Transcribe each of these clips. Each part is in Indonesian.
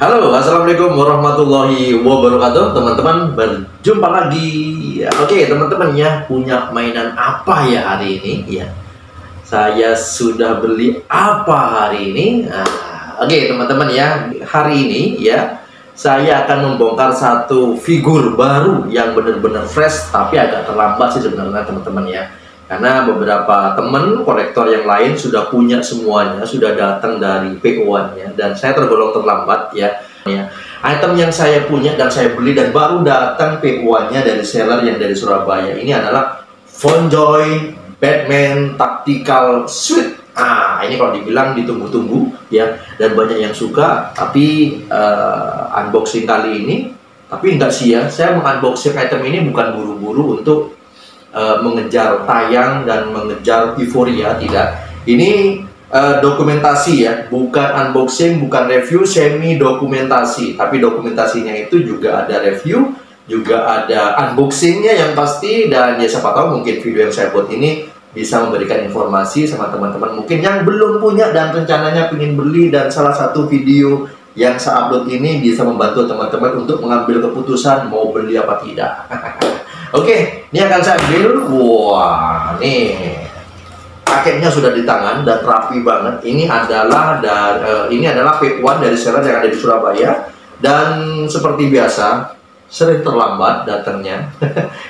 Halo, assalamualaikum warahmatullahi wabarakatuh, teman-teman. Berjumpa lagi. Oke, teman-teman ya, punya mainan apa ya hari ini? Ya, saya sudah beli apa hari ini? Oke, teman-teman ya, hari ini ya, saya akan membongkar satu figur baru yang benar-benar fresh, tapi agak terlambat sih sebenarnya teman-teman ya. Karena beberapa teman kolektor yang lain sudah punya semuanya, sudah datang dari PO-nya, dan saya tergolong terlambat ya. Item yang saya punya dan saya beli dan baru datang PO-nya dari seller yang dari Surabaya ini adalah FonJoy Batman Tactical Suite. Ini kalau dibilang ditunggu-tunggu ya, dan banyak yang suka. Tapi unboxing kali ini, tapi enggak sih ya, saya mengunboxing item ini bukan buru-buru untuk mengejar tayang dan mengejar euforia, tidak. Ini dokumentasi ya, bukan unboxing, bukan review, semi dokumentasi. Tapi dokumentasinya itu juga ada review, juga ada unboxingnya yang pasti. Dan ya siapa tahu mungkin video yang saya buat ini bisa memberikan informasi sama teman-teman mungkin yang belum punya dan rencananya ingin beli, dan salah satu video yang saya upload ini bisa membantu teman-teman untuk mengambil keputusan mau beli apa tidak. Oke, ini akan saya ambil. Wah, nih paketnya sudah di tangan dan rapi banget. Ini adalah PO1 dari seller yang ada di Surabaya, dan seperti biasa sering terlambat datangnya.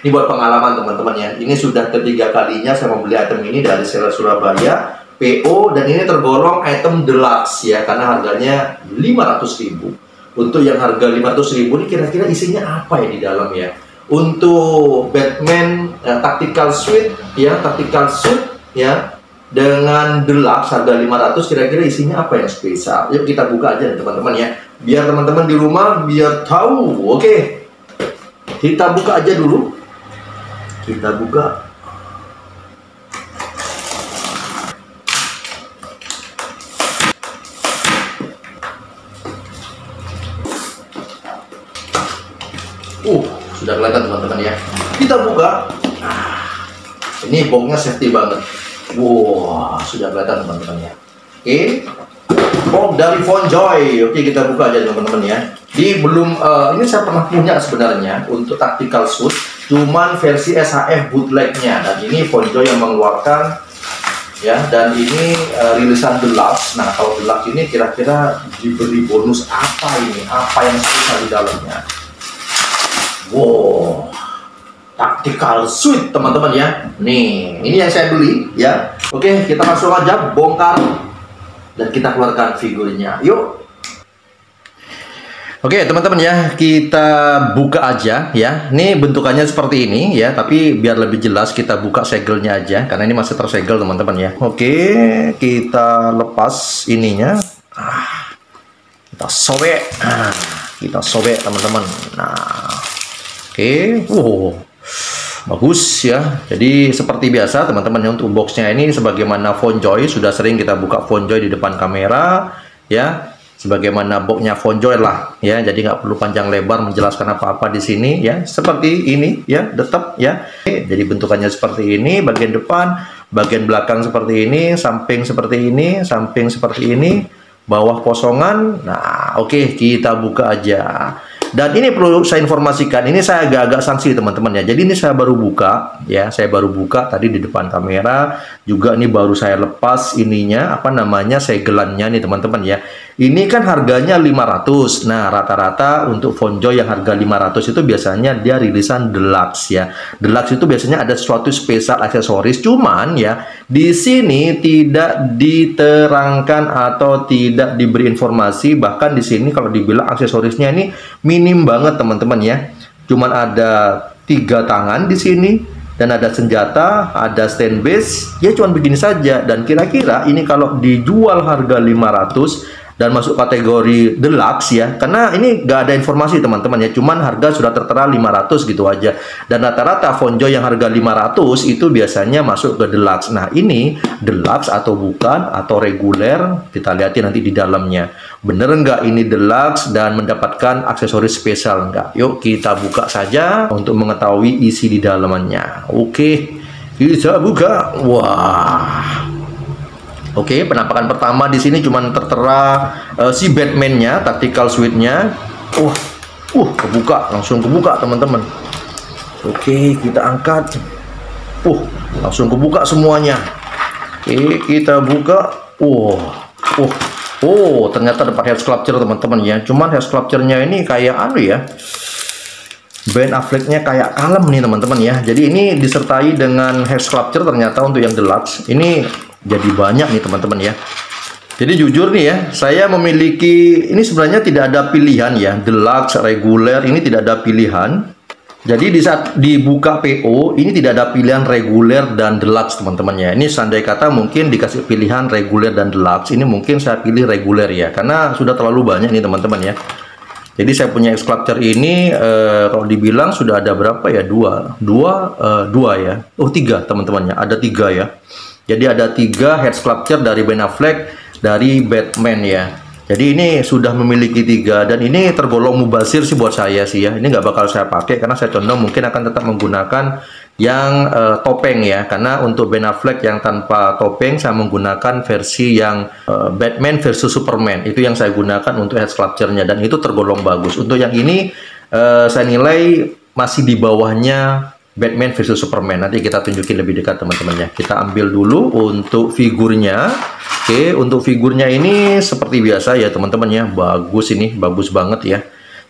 Ini buat pengalaman teman-teman ya. Ini sudah ketiga kalinya saya membeli item ini dari seller Surabaya PO, dan ini tergolong item deluxe ya, karena harganya 500.000. Untuk yang harga 500.000 ini kira-kira isinya apa ya di dalam ya? Untuk Batman Tactical Suite ya, dengan deluxe harga 500, kira-kira isinya apa yang spesial? Yuk kita buka aja teman-teman ya, biar teman-teman di rumah biar tahu. Oke, kita buka aja dulu. Kita buka. Sudah kelihatan teman-teman ya. Kita buka. Ini boxnya safety banget. Wah, sudah kelihatan teman-teman ya. Oke, box dari FonJoy. Oke, kita buka aja teman-teman ya. Ini saya pernah punya sebenarnya untuk tactical suit, cuman versi SHF bootlegnya. Dan ini FonJoy yang mengeluarkan ya. Dan ini rilisan deluxe. Nah, kalau deluxe ini kira-kira diberi bonus apa ini? Apa yang spesial di dalamnya? Wow, Tactical Suite teman-teman ya. Nih, ini yang saya beli ya. Oke, kita langsung aja bongkar dan kita keluarkan figurnya. Yuk. Oke teman-teman ya, kita buka aja ya. Ini bentukannya seperti ini ya, tapi biar lebih jelas kita buka segelnya aja, karena ini masih tersegel teman-teman ya. Oke, kita lepas ininya. Kita sobek. Kita sobek teman-teman. Nah, oke, bagus ya. Jadi seperti biasa teman-teman ya, untuk boxnya ini sebagaimana FonJoy, sudah sering kita buka FonJoy di depan kamera ya, sebagaimana boxnya FonJoy lah ya. Jadi nggak perlu panjang lebar menjelaskan apa-apa di sini ya. Seperti ini ya, tetap ya. Jadi bentukannya seperti ini, bagian depan, bagian belakang seperti ini, samping seperti ini, samping seperti ini, bawah kosongan. Nah, oke, kita buka aja. Dan ini perlu saya informasikan, ini saya agak-agak sanksi teman-teman ya. Jadi ini saya baru buka ya, saya baru buka tadi di depan kamera. Juga ini baru saya lepas ininya, apa namanya, segelannya nih teman-teman ya. Ini kan harganya 500. Nah, rata-rata untuk FonJoy yang harga 500 itu biasanya dia rilisan deluxe ya. Deluxe itu biasanya ada sesuatu spesial aksesoris, cuman ya di sini tidak diterangkan atau tidak diberi informasi. Bahkan di sini kalau dibilang aksesorisnya ini minim banget teman-teman ya. Cuman ada 3 tangan di sini, dan ada senjata, ada stand base, ya cuman begini saja. Dan kira-kira ini kalau dijual harga 500 dan masuk kategori deluxe ya, karena ini gak ada informasi teman-teman ya, cuman harga sudah tertera 500 gitu aja. Dan rata-rata FonJoy yang harga 500 itu biasanya masuk ke deluxe. Nah, ini deluxe atau bukan, atau reguler, kita lihatin nanti di dalamnya bener nggak ini deluxe dan mendapatkan aksesoris spesial nggak. Yuk kita buka saja untuk mengetahui isi di dalamnya. Oke, kita buka. Wah, Oke, penampakan pertama di sini cuman tertera si Batman-nya, tactical suite-nya. Kebuka, langsung kebuka teman-teman. Oke, kita angkat. Langsung kebuka semuanya. Oke, kita buka. Ternyata dapat head sculpture teman-teman ya. Cuman head sculpture-nya ini kayak anu ya. Ben Affleck-nya kayak kalem nih teman-teman ya. Jadi ini disertai dengan head sculpture ternyata untuk yang deluxe. Ini jadi banyak nih teman-teman ya. Jadi jujur nih ya, saya memiliki ini sebenarnya tidak ada pilihan ya. Deluxe, reguler ini tidak ada pilihan. Jadi di saat dibuka PO ini tidak ada pilihan reguler dan deluxe teman-teman ya. Ini seandai kata mungkin dikasih pilihan reguler dan deluxe, ini mungkin saya pilih reguler ya, karena sudah terlalu banyak nih teman-teman ya. Jadi saya punya sculpture ini kalau dibilang sudah ada berapa ya? Dua ya. Tiga teman-temannya, ada tiga ya. Jadi ada 3 head sculpture dari Ben Affleck, dari Batman ya. Jadi ini sudah memiliki 3 dan ini tergolong mubazir sih buat saya sih ya. Ini nggak bakal saya pakai karena saya condong mungkin akan tetap menggunakan yang topeng ya. Karena untuk Ben Affleck yang tanpa topeng saya menggunakan versi yang Batman versus Superman. Itu yang saya gunakan untuk head sculpture-nya dan itu tergolong bagus. Untuk yang ini saya nilai masih di bawahnya Batman versus Superman. Nanti kita tunjukin lebih dekat teman-teman ya. Kita ambil dulu untuk figurnya. Oke, untuk figurnya ini seperti biasa ya teman-teman ya. Bagus ini, bagus banget ya.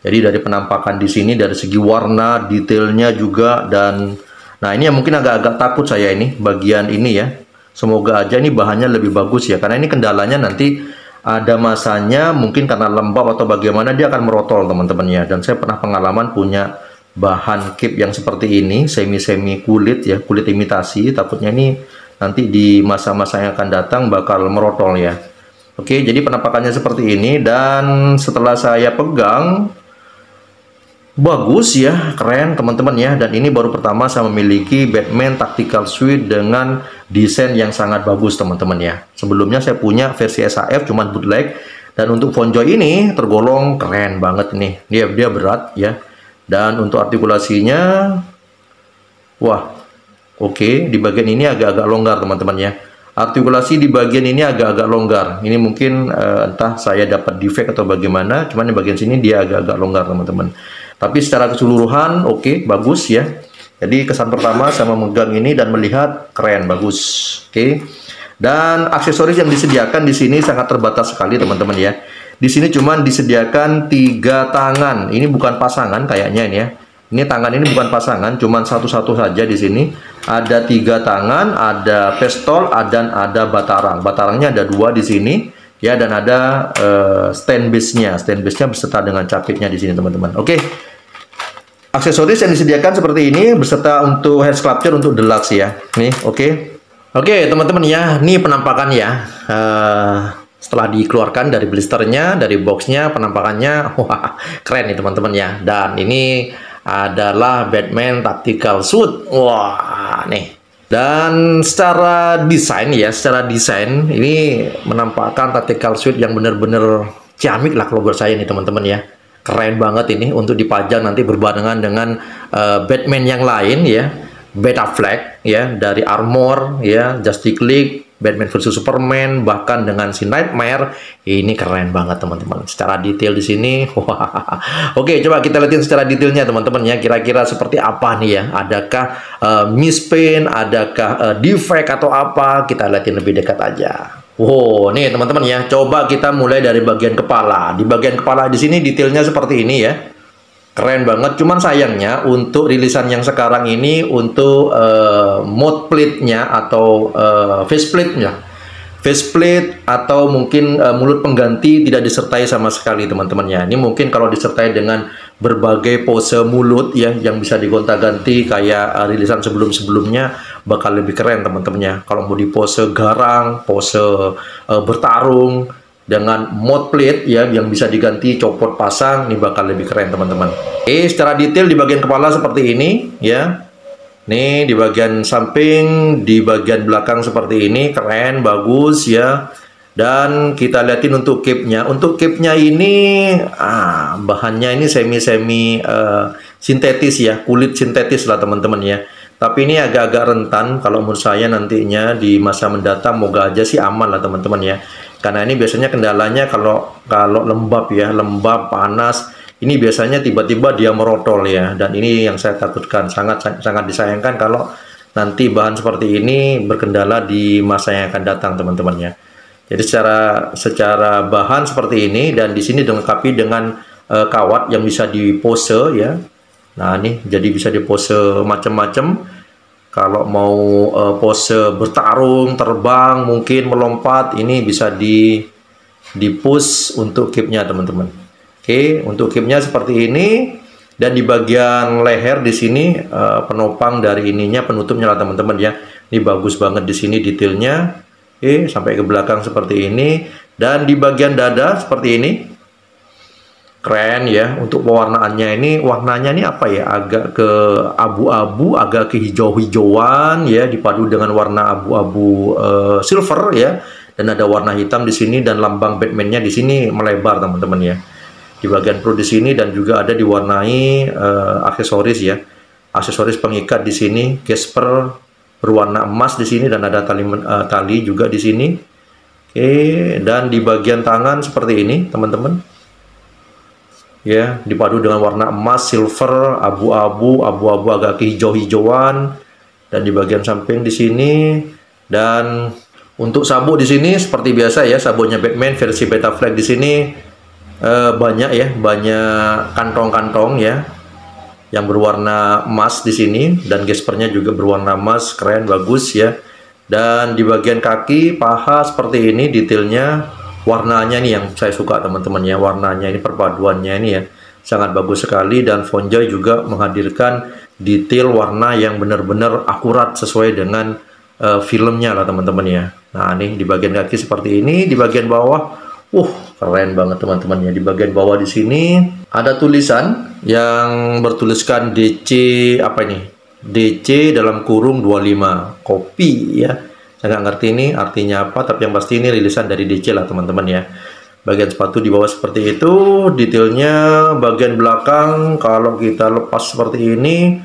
Jadi dari penampakan di sini dari segi warna, detailnya juga dan nah ini yang mungkin agak-agak takut saya ini bagian ini ya. Semoga aja ini bahannya lebih bagus ya. Karena ini kendalanya nanti ada masanya mungkin karena lembab atau bagaimana dia akan merotol teman-teman ya. Dan saya pernah pengalaman punya bahan cape yang seperti ini, semi kulit ya, kulit imitasi. Takutnya ini nanti di masa-masa yang akan datang bakal merotol ya. Oke, jadi penampakannya seperti ini dan setelah saya pegang bagus ya, keren teman-teman ya. Dan ini baru pertama saya memiliki Batman Tactical Suite dengan desain yang sangat bagus teman-teman ya. Sebelumnya saya punya versi SAF cuman bootleg dan untuk Fonjoy ini tergolong keren banget nih. Dia berat ya. Dan untuk artikulasinya, oke, di bagian ini agak-agak longgar teman-teman ya. Artikulasi di bagian ini agak-agak longgar. Ini mungkin entah saya dapat defect atau bagaimana, cuman di bagian sini dia agak-agak longgar teman-teman. Tapi secara keseluruhan oke, bagus ya. Jadi kesan pertama saya memegang ini dan melihat keren, bagus. Oke. Dan aksesoris yang disediakan di sini sangat terbatas sekali teman-teman ya. Di sini cuman disediakan 3 tangan. Ini bukan pasangan kayaknya ini ya. Ini tangan ini bukan pasangan, cuman satu-satu saja di sini. Ada 3 tangan, ada pistol, dan ada batarang. Batarangnya ada 2 di sini ya, dan ada stand base-nya. Stand base-nya beserta dengan capitnya di sini teman-teman. Oke. Aksesoris yang disediakan seperti ini beserta untuk head sculpture untuk deluxe ya. Nih, oke. Oke, teman-teman ya, ini penampakan ya. Setelah dikeluarkan dari blisternya, dari boxnya, penampakannya, wah keren nih teman-teman ya. Dan ini adalah Batman Tactical Suit. Wah nih. Dan secara desain ya, ini menampakkan Tactical Suit yang benar-benar ciamik lah kalau buat saya nih teman-teman ya. Keren banget ini untuk dipajang nanti berbarengan dengan Batman yang lain ya. Ben Affleck ya, dari Armor ya, Justice League, Batman versus Superman, bahkan dengan si Nightmare. Ini keren banget teman-teman. Secara detail di sini, wah. Oke, coba kita lihatin secara detailnya teman-teman ya. Kira-kira seperti apa nih ya? Adakah mispaint, adakah defect atau apa? Kita lihatin lebih dekat aja. Wow, nih teman-teman ya. Coba kita mulai dari bagian kepala. Di bagian kepala di sini detailnya seperti ini ya. Keren banget, cuman sayangnya untuk rilisan yang sekarang ini untuk mode plate-nya atau faceplate atau mungkin mulut pengganti tidak disertai sama sekali teman-teman ya. Ini mungkin kalau disertai dengan berbagai pose mulut ya yang bisa digonta-ganti kayak rilisan sebelum-sebelumnya bakal lebih keren teman-teman ya. Kalau mau di pose garang, pose bertarung dengan mode plate ya yang bisa diganti copot pasang, ini bakal lebih keren teman-teman. Secara detail di bagian kepala seperti ini ya. Nih di bagian samping, di bagian belakang seperti ini, keren, bagus ya. Dan kita lihatin untuk cape-nya. Untuk cape-nya ini bahannya ini semi sintetis ya, kulit sintetis lah teman-teman ya. Tapi ini agak-agak rentan kalau menurut saya nantinya di masa mendatang, moga aja sih aman lah teman-teman ya. Karena ini biasanya kendalanya kalau lembab ya, lembab, panas, ini biasanya tiba-tiba dia merotol ya. Dan ini yang saya takutkan, sangat disayangkan kalau nanti bahan seperti ini berkendala di masa yang akan datang teman-teman ya. Jadi secara bahan seperti ini, dan di sini dilengkapi dengan kawat yang bisa dipose ya. Nah ini jadi bisa dipose macam-macam. Kalau mau pose bertarung, terbang, mungkin melompat, ini bisa di push untuk kipnya teman-teman. Oke, untuk kipnya seperti ini. Dan di bagian leher di sini penopang dari ininya, penutupnya lah teman-teman ya. Ini bagus banget di sini detailnya. Oke, sampai ke belakang seperti ini. Dan di bagian dada seperti ini. Keren ya. Untuk pewarnaannya ini, warnanya ini apa ya, agak ke abu-abu, agak ke hijau-hijauan ya, dipadu dengan warna abu-abu silver ya, dan ada warna hitam di sini, dan lambang Batman-nya di sini melebar teman-teman ya, di bagian perut di sini, dan juga ada diwarnai aksesoris ya, aksesoris pengikat di sini, gesper berwarna emas di sini, dan ada tali juga di sini. Oke, dan di bagian tangan seperti ini teman-teman ya, dipadu dengan warna emas, silver, abu-abu agak hijau-hijauan, dan di bagian samping di sini. Dan untuk sabuk di sini seperti biasa ya, sabuknya Batman versi Beta Flag di sini banyak ya, banyak kantong-kantong ya yang berwarna emas di sini, dan gespernya juga berwarna emas, keren bagus ya. Dan di bagian kaki, paha seperti ini detailnya. Warnanya nih yang saya suka teman-teman ya, warnanya ini, perpaduannya ini ya sangat bagus sekali. Dan Fonjoy juga menghadirkan detail warna yang benar-benar akurat sesuai dengan filmnya lah teman-teman ya. Nah nih di bagian kaki seperti ini, di bagian bawah keren banget teman-teman ya. Di bagian bawah di sini ada tulisan yang bertuliskan DC apa ini, DC dalam kurung 25 kopi ya. Saya nggak ngerti ini artinya apa, tapi yang pasti ini rilisan dari DC lah teman-teman ya. Bagian sepatu di bawah seperti itu, detailnya bagian belakang kalau kita lepas seperti ini,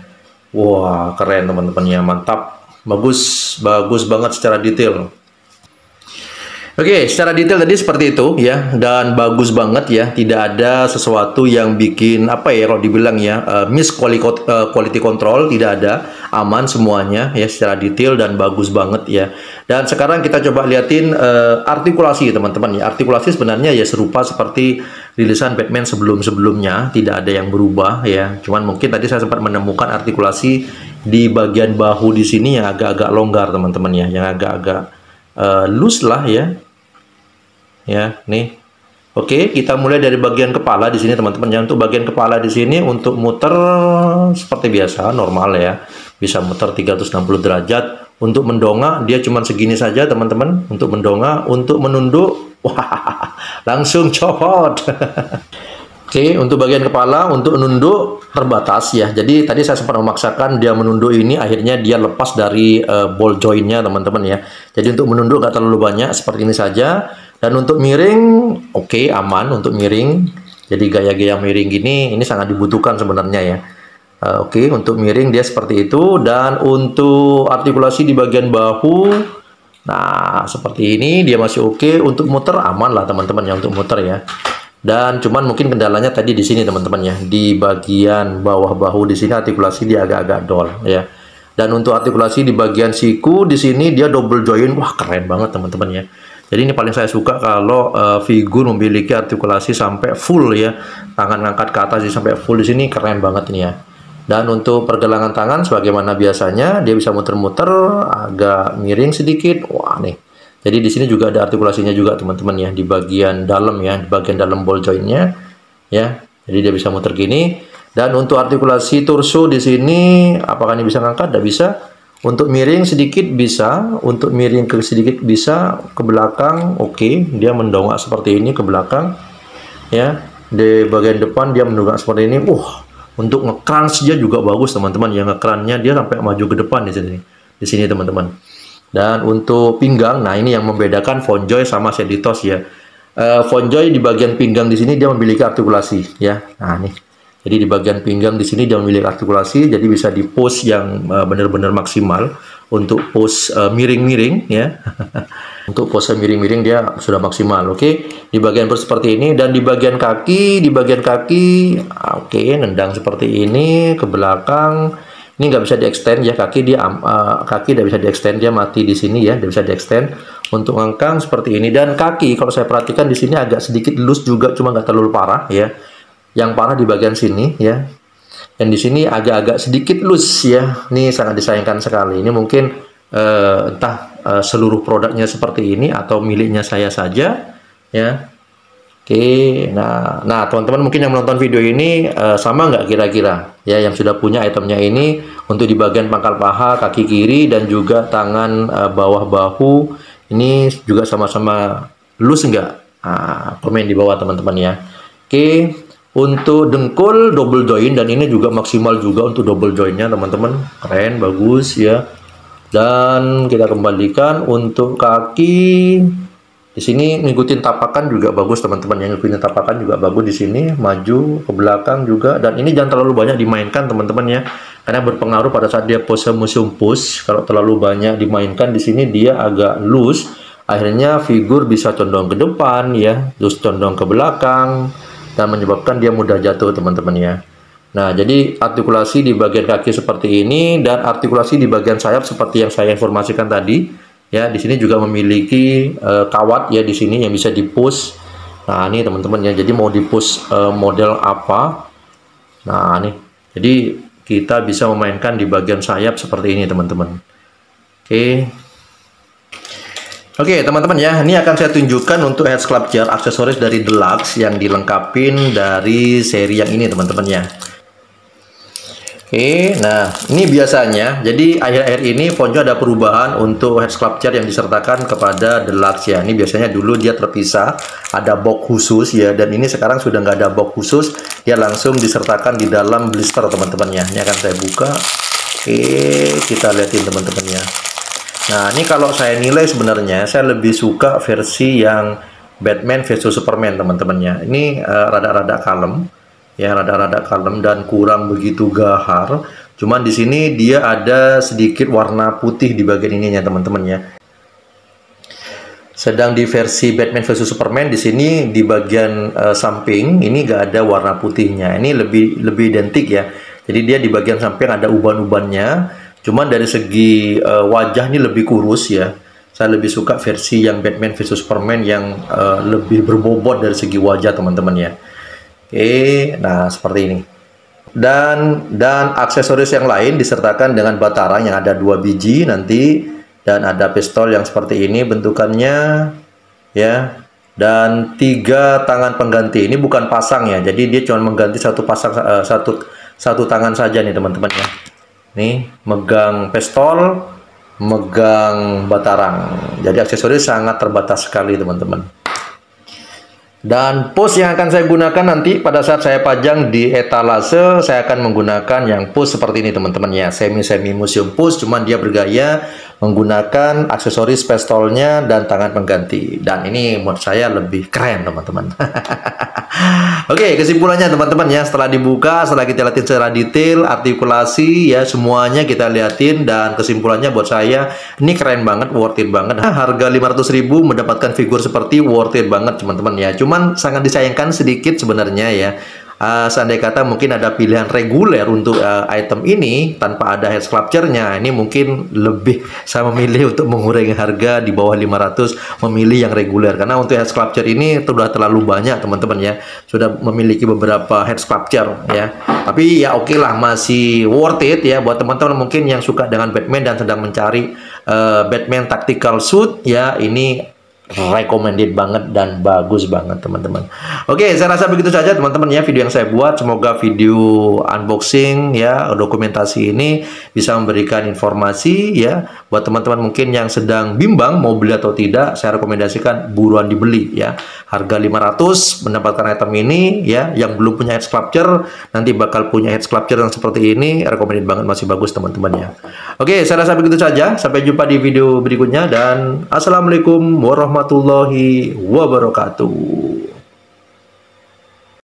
wah keren teman-teman ya, mantap, bagus banget secara detail. Oke, secara detail tadi seperti itu ya, dan bagus banget ya, tidak ada sesuatu yang bikin apa ya kalau dibilang ya miss quality control, tidak ada, aman semuanya ya secara detail dan bagus banget ya. Dan sekarang kita coba liatin artikulasi teman-teman ya. Artikulasi sebenarnya ya serupa seperti rilisan Batman sebelum-sebelumnya, tidak ada yang berubah ya. Cuman mungkin tadi saya sempat menemukan artikulasi di bagian bahu di sini yang agak-agak longgar teman-teman ya, yang agak-agak loose lah ya. Ya, nih. Oke, kita mulai dari bagian kepala di sini teman-teman. Ya, untuk bagian kepala di sini untuk muter seperti biasa normal ya. Bisa muter 360 derajat. Untuk mendongak dia cuma segini saja teman-teman. Untuk mendongak, untuk menunduk, wah, langsung copot. Oke, untuk bagian kepala, untuk nunduk terbatas ya. Jadi tadi saya sempat memaksakan dia menunduk ini, akhirnya dia lepas dari ball jointnya teman-teman ya. Jadi untuk menunduk nggak terlalu banyak, seperti ini saja. Dan untuk miring, oke, aman untuk miring. Jadi gaya-gaya miring gini, ini sangat dibutuhkan sebenarnya ya. Oke, untuk miring dia seperti itu. Dan untuk artikulasi di bagian bahu, nah seperti ini dia masih oke. Untuk muter aman lah teman-teman ya, untuk muter ya. Dan cuman mungkin kendalanya tadi di sini teman-teman ya, di bagian bawah bahu di sini artikulasi dia agak-agak dol ya. Dan untuk artikulasi di bagian siku di sini dia double joint, wah keren banget teman-teman ya. Jadi ini paling saya suka kalau figur memiliki artikulasi sampai full ya, tangan ngangkat ke atas sampai full di sini, keren banget ini ya. Dan untuk pergelangan tangan sebagaimana biasanya dia bisa muter-muter, agak miring sedikit, wah nih. Jadi di sini juga ada artikulasinya juga teman-teman ya, di bagian dalam ya, di bagian dalam ball jointnya ya. Jadi dia bisa muter gini. Dan untuk artikulasi torso di sini, apakah ini bisa ngangkat? Tidak bisa. Untuk miring sedikit bisa, untuk miring ke sedikit bisa, ke belakang oke, dia mendongak seperti ini ke belakang ya. Di bagian depan dia mendongak seperti ini. Untuk nge-crunch dia juga bagus teman-teman ya, nge-crunch-nya dia sampai maju ke depan di sini teman-teman. Dan untuk pinggang, nah ini yang membedakan Fonjoy sama Seditos ya. Fonjoy di bagian pinggang di sini dia memiliki artikulasi ya. Nah nih, Jadi di bagian pinggang di sini dia memiliki artikulasi, jadi bisa di pose yang benar-benar maksimal untuk pose miring-miring ya. Untuk pose miring-miring dia sudah maksimal. Oke, di bagian perut seperti ini, dan di bagian kaki, oke, nendang seperti ini ke belakang. Ini nggak bisa di-extend ya, kaki tidak bisa di-extend, dia mati di sini ya, tidak bisa di-extend. Untuk ngangkang seperti ini, dan kaki kalau saya perhatikan di sini agak sedikit loose juga, cuma nggak terlalu parah ya. Yang parah di bagian sini ya, dan di sini agak-agak sedikit loose ya. Ini sangat disayangkan sekali. Ini mungkin entah seluruh produknya seperti ini atau miliknya saya saja ya. Oke, nah teman-teman mungkin yang menonton video ini sama nggak kira-kira ya, yang sudah punya itemnya ini untuk di bagian pangkal paha kaki kiri dan juga tangan bawah bahu ini juga sama-sama loose nggak? Komen di bawah teman-teman ya. Oke. Untuk dengkul double joint, dan ini juga maksimal juga untuk double jointnya teman-teman, keren, bagus ya. Dan kita kembalikan untuk kaki di sini, ngikutin tapakan juga bagus teman-teman, yang ngikutin tapakan juga bagus di sini, maju ke belakang juga. Dan ini jangan terlalu banyak dimainkan teman-teman ya, karena berpengaruh pada saat dia pose museum push. Kalau terlalu banyak dimainkan di sini dia agak loose, akhirnya figur bisa condong ke depan ya, terus condong ke belakang, dan menyebabkan dia mudah jatuh teman-teman ya. Nah, jadi artikulasi di bagian kaki seperti ini, dan artikulasi di bagian sayap seperti yang saya informasikan tadi ya. Di sini juga memiliki kawat ya, di sini yang bisa di-push. Nah, ini teman-teman ya, jadi mau di-push model apa. Nah, nih. Jadi kita bisa memainkan di bagian sayap seperti ini teman-teman. Oke teman-teman ya, ini akan saya tunjukkan untuk head sculpture aksesoris dari Deluxe yang dilengkapin dari seri yang ini teman-teman ya. Oke, nah ini biasanya, jadi akhir-akhir ini Ponco ada perubahan untuk head sculpture yang disertakan kepada Deluxe ya. Ini biasanya dulu dia terpisah, ada box khusus ya, dan ini sekarang sudah nggak ada box khusus, dia langsung disertakan di dalam blister teman-teman ya. Ini akan saya buka. Oke, kita lihatin teman-teman ya. Nah, ini kalau saya nilai sebenarnya saya lebih suka versi yang Batman versus Superman teman-teman ya. Ini rada-rada kalem ya, rada-rada kalem dan kurang begitu gahar. Cuman di sini dia ada sedikit warna putih di bagian ininya teman-teman ya. Sedang di versi Batman versus Superman di sini di bagian samping ini nggak ada warna putihnya. Ini lebih identik ya. Jadi dia di bagian samping ada uban-ubannya. Cuman dari segi wajah ini lebih kurus ya. Saya lebih suka versi yang Batman vs Superman yang lebih berbobot dari segi wajah teman-teman ya. Oke, nah seperti ini. Dan aksesoris yang lain disertakan dengan batarang yang ada 2 biji nanti, dan ada pistol yang seperti ini bentukannya ya. Dan 3 tangan pengganti. Ini bukan pasang ya. Jadi dia cuma mengganti satu pasang satu tangan saja nih teman-teman ya. Nih, megang pistol, megang batarang. Jadi aksesoris sangat terbatas sekali teman-teman. Dan pose yang akan saya gunakan nanti pada saat saya pajang di etalase, saya akan menggunakan yang pose seperti ini teman-teman ya. Semi museum pose, cuman dia bergaya menggunakan aksesoris pistolnya dan tangan pengganti. Dan ini menurut saya lebih keren teman-teman. Oke, kesimpulannya teman-teman ya, setelah dibuka, setelah kita lihatin secara detail, artikulasi ya semuanya kita lihatin, dan kesimpulannya buat saya ini keren banget, worth it banget. Harga 500.000 mendapatkan figur seperti worth it banget teman-teman ya. Cuman sangat disayangkan sedikit sebenarnya ya. Seandainya kata mungkin ada pilihan reguler untuk item ini tanpa ada head sculpture-nya, ini mungkin lebih saya memilih untuk mengurangi harga di bawah 500, memilih yang reguler, karena untuk head sculpture ini sudah terlalu banyak teman-teman ya, sudah memiliki beberapa head sculpture ya. Tapi ya oke lah, masih worth it ya buat teman-teman mungkin yang suka dengan Batman dan sedang mencari Batman tactical suit ya. Ini recommended banget dan bagus banget teman-teman. Oke, saya rasa begitu saja teman-teman ya video yang saya buat. Semoga video unboxing ya, dokumentasi ini bisa memberikan informasi ya buat teman-teman mungkin yang sedang bimbang mau beli atau tidak. Saya rekomendasikan buruan dibeli ya. Harga 500 mendapatkan item ini ya. Yang belum punya head sculpture nanti bakal punya head sculpture yang seperti ini, recommended banget, masih bagus teman-teman ya. Oke, saya rasa begitu saja. Sampai jumpa di video berikutnya dan assalamualaikum warahmatullahi wabarakatuh.